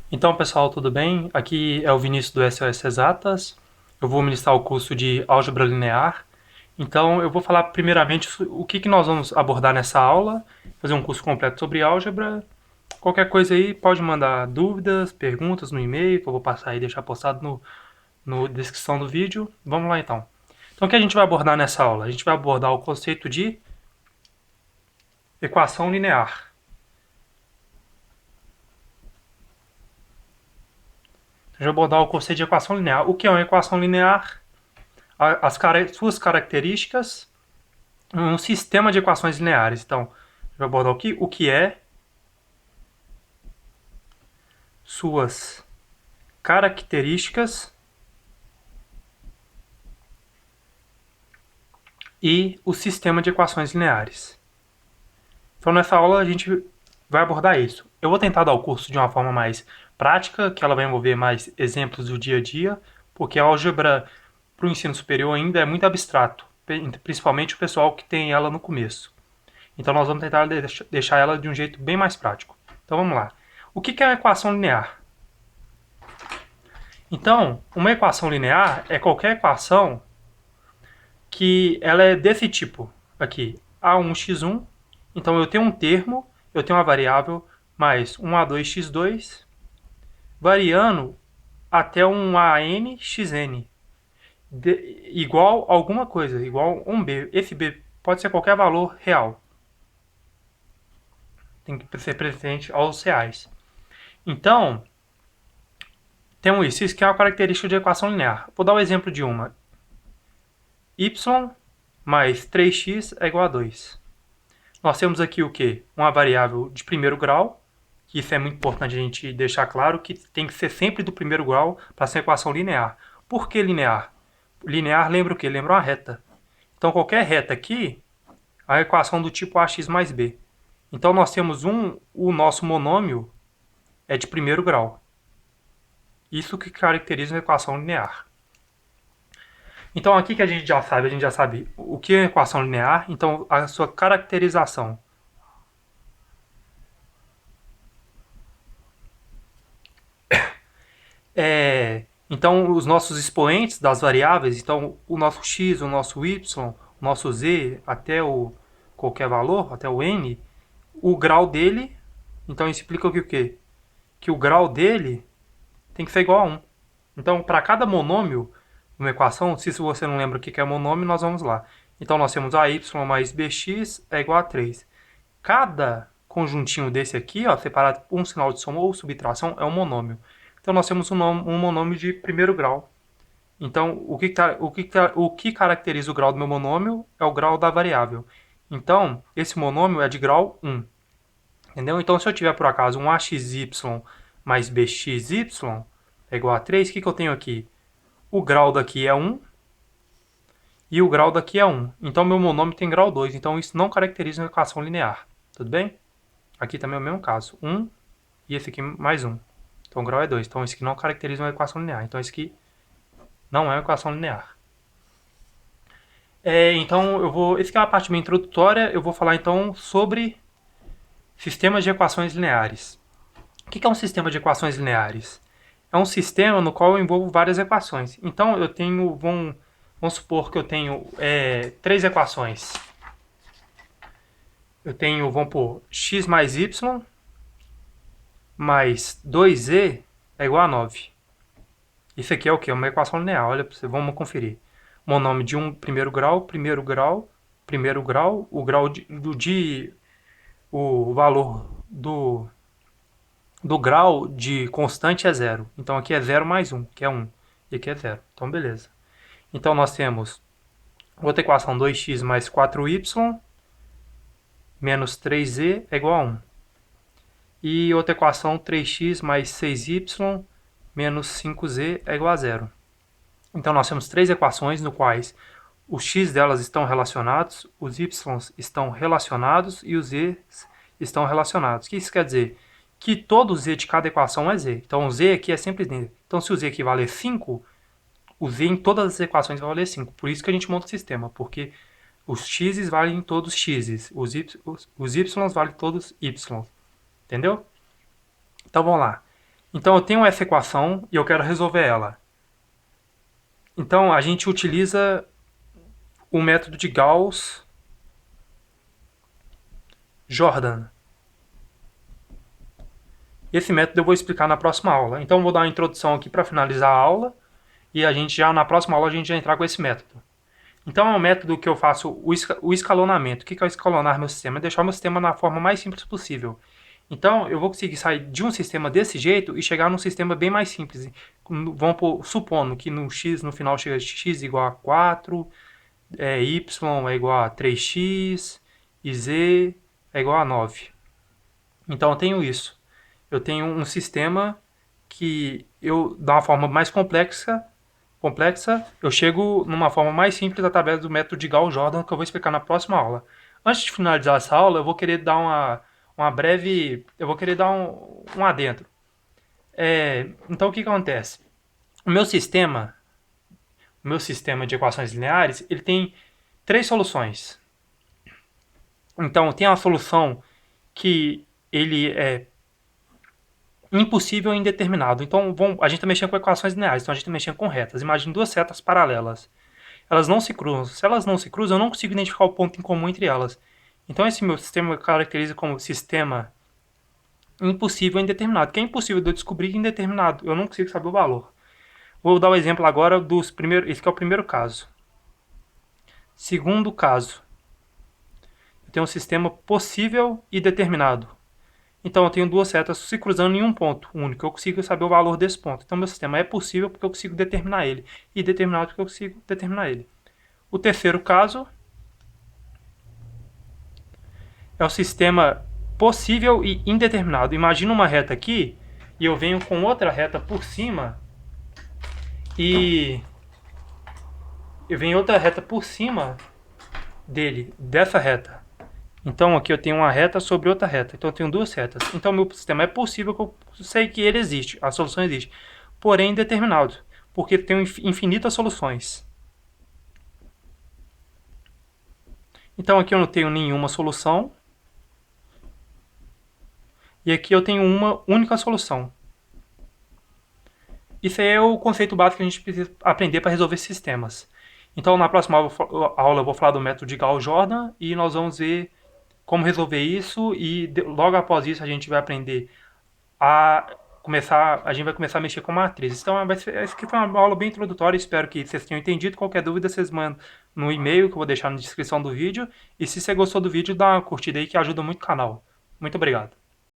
Então, pessoal, tudo bem? Aqui é o Vinícius do SOS Exatas. Eu vou ministrar o curso de Álgebra Linear. Então, eu vou falar primeiramente o que nós vamos abordar nessa aula, fazer um curso completo sobre álgebra. Qualquer coisa aí, pode mandar dúvidas, perguntas no e-mail, que eu vou passar aí e deixar postado no descrição do vídeo. Vamos lá, então. Então, o que a gente vai abordar nessa aula? A gente vai abordar o conceito de equação linear. A gente vai abordar o conceito de equação linear. O que é uma equação linear? Suas características, um sistema de equações lineares. Então, a gente vai abordar o que é, suas características e o sistema de equações lineares. Então, nessa aula, a gente vai abordar isso. Eu vou tentar dar o curso de uma forma mais prática, que ela vai envolver mais exemplos do dia a dia, porque a álgebra para o ensino superior ainda é muito abstrato, principalmente o pessoal que tem ela no começo. Então nós vamos tentar deixar ela de um jeito bem mais prático. Então vamos lá. O que é uma equação linear? Então, uma equação linear é qualquer equação que ela é desse tipo aqui, A1x1. Então eu tenho um termo, eu tenho uma variável mais um A2x2 variando até um ANxn igual a alguma coisa, igual a um B. Esse B pode ser qualquer valor real. Tem que ser presente aos reais. Então, temos isso que é uma característica de equação linear. Vou dar o exemplo de uma. Y mais 3x é igual a 2. Nós temos aqui o quê? Uma variável de primeiro grau, que isso é muito importante a gente deixar claro, que tem que ser sempre do primeiro grau para ser uma equação linear. Por que linear? Linear lembra o quê? Lembra uma reta. Então, qualquer reta aqui, a equação do tipo ax mais b. Então, nós temos o nosso monômio é de primeiro grau. Isso que caracteriza uma equação linear. Então aqui que a gente já sabe o que é equação linear, então a sua caracterização. Então os nossos expoentes das variáveis, então o nosso x, o nosso y, o nosso z, até o qualquer valor, até o n, o grau dele, então isso implica o quê? Que o grau dele tem que ser igual a 1. Então para cada monômio, uma equação, se você não lembra o que é monômio, nós vamos lá. Então nós temos AY mais BX é igual a 3. Cada conjuntinho desse aqui, ó, separado por um sinal de soma ou subtração, é um monômio. Então nós temos um monômio de primeiro grau. Então o que caracteriza o grau do meu monômio é o grau da variável. Então esse monômio é de grau 1. Entendeu? Então se eu tiver por acaso um AXY mais BXY é igual a 3, o que eu tenho aqui? O grau daqui é 1 e o grau daqui é 1. Então meu monômio tem grau 2. Então isso não caracteriza uma equação linear. Tudo bem? Aqui também é o mesmo caso. 1 e esse aqui mais 1. Então o grau é 2. Então esse aqui não caracteriza uma equação linear. Então esse aqui não é uma equação linear. Então esse aqui é uma parte meio introdutória. Eu vou falar então sobre sistemas de equações lineares. O que é um sistema de equações lineares? É um sistema no qual eu envolvo várias equações. Então eu tenho, vamos supor que eu tenho três equações. Eu tenho, vamos pôr, x mais y mais 2z é igual a 9. Isso aqui é o que? É uma equação linear. Olha, vamos conferir. Monômio de primeiro grau, primeiro grau, primeiro grau, o valor do grau de constante é zero. Então aqui é 0 mais 1, que é 1. E aqui é 0. Então beleza. Então nós temos outra equação 2x mais 4y menos 3z é igual a 1. E outra equação 3x mais 6y menos 5z é igual a 0. Então nós temos três equações no quais os x delas estão relacionados, os y estão relacionados e os z estão relacionados. O que isso quer dizer? Que todo z de cada equação é z. Então o z aqui é sempre z. Então se o z aqui valer 5, o z em todas as equações vai valer 5. Por isso que a gente monta o sistema, porque os x valem todos x, os y valem todos y. Entendeu? Então vamos lá. Então eu tenho essa equação e eu quero resolver ela. Então a gente utiliza o método de Gauss-Jordan. Esse método eu vou explicar na próxima aula. Então eu vou dar uma introdução aqui para finalizar a aula e a gente já na próxima aula a gente já entrar com esse método. Então é um método que eu faço o escalonamento. O que é o escalonar meu sistema? É deixar meu sistema na forma mais simples possível. Então eu vou conseguir sair de um sistema desse jeito e chegar num sistema bem mais simples. Supondo que no x no final chega x igual a 4, y é igual a 3x e z é igual a 9. Então eu tenho isso. Eu tenho um sistema que eu, da uma forma mais complexa, eu chego numa forma mais simples através do método de Gauss-Jordan que eu vou explicar na próxima aula. Antes de finalizar essa aula, eu vou querer dar uma breve, eu vou querer dar um adentro. Então o que acontece? O meu sistema de equações lineares, ele tem três soluções. Então tem a solução que ele é impossível e indeterminado. Então a gente está mexendo com equações lineares, então a gente está mexendo com retas. Imagine duas setas paralelas. Elas não se cruzam. Se elas não se cruzam, eu não consigo identificar o ponto em comum entre elas. Então esse meu sistema caracteriza como sistema impossível e indeterminado, que é impossível de eu descobrir indeterminado. Eu não consigo saber o valor. Vou dar o exemplo agora dos primeiros. Esse aqui é o primeiro caso. Segundo caso, eu tenho um sistema possível e determinado. Então eu tenho duas setas se cruzando em um ponto único. Eu consigo saber o valor desse ponto. Então meu sistema é possível porque eu consigo determinar ele. E determinado porque eu consigo determinar ele. O terceiro caso é o sistema possível e indeterminado. Imagina uma reta aqui e eu venho com outra reta por cima e eu venho outra reta por cima dessa reta. Então aqui eu tenho uma reta sobre outra reta. Então eu tenho duas retas. Então meu sistema é possível que eu sei que ele existe, a solução existe. Porém indeterminado, porque tem infinitas soluções. Então aqui eu não tenho nenhuma solução. E aqui eu tenho uma única solução. Isso aí é o conceito básico que a gente precisa aprender para resolver sistemas. Então na próxima aula eu vou falar do método de Gauss-Jordan e nós vamos ver como resolver isso e logo após isso a gente vai aprender a gente vai começar a mexer com matrizes. Então essa aqui foi uma aula bem introdutória, espero que vocês tenham entendido. Qualquer dúvida vocês mandam no e-mail que eu vou deixar na descrição do vídeo. E se você gostou do vídeo, dá uma curtida aí que ajuda muito o canal. Muito obrigado.